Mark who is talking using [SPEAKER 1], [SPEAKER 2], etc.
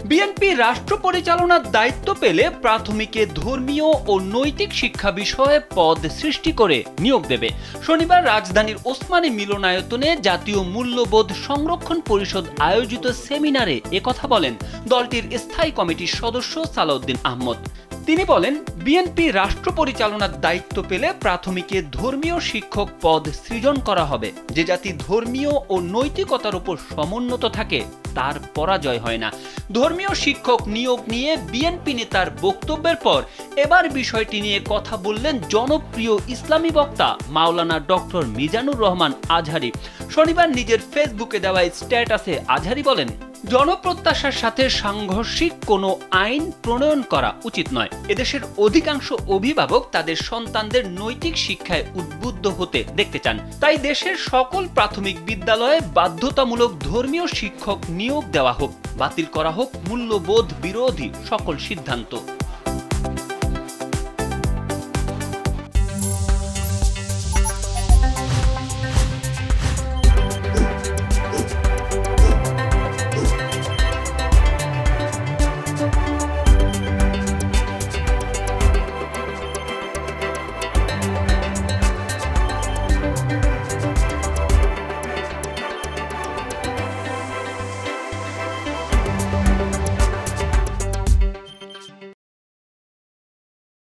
[SPEAKER 1] BNP রাষ্ট্র পরিচালনার দায়িত্ব পেলে প্রাথমিকে ধর্মীয় ও নৈতিক শিক্ষা বিষয়ে পদ সৃষ্টি করে নিয়োগ দেবে। শনিবার রাজধানীর ওসমানী মিলনায়তনে জাতীয় মূল্যবোধ সংরক্ষণ পরিষদ আয়োজিত সেমিনারে একথা বলেন দলটির স্থায়ী কমিটির সদস্য সালাউদ্দিন আহমদ। তিনি বলেন, বিএনপি রাষ্ট্র পরিচালনার দায়িত্ব পেলে প্রাথমিকে ধর্মীয় শিক্ষক পদ সৃজন করা হবে। যে জাতি ধর্মীয় ও নৈতিকতার উপর সমুন্নত থাকে তার পরাজয় হয় না। ধর্মীয় শিক্ষক নিয়োগ নিয়ে বিএনপি নেতার বক্তব্যের পর এবার বিষয়টি নিয়ে কথা বললেন জনপ্রিয় ইসলামী বক্তা মাওলানা ডক্টর মিজানুর রহমান আজহারি। শনিবার নিজের ফেসবুকে দেওয়া স্ট্যাটাসে আজহারি বলেন, জনপ্রত্যাশার সাথে সাংঘর্ষিক কোনো আইন প্রণয়ন করা উচিত নয়। এদেশের অধিকাংশ অভিভাবক তাদের সন্তানদের নৈতিক শিক্ষায় উদ্বুদ্ধ হতে দেখতে চান। তাই দেশের সকল প্রাথমিক বিদ্যালয়ে বাধ্যতামূলক ধর্মীয় শিক্ষক নিয়োগ দেওয়া হোক, বাতিল করা হোক মূল্যবোধ বিরোধী সকল সিদ্ধান্ত।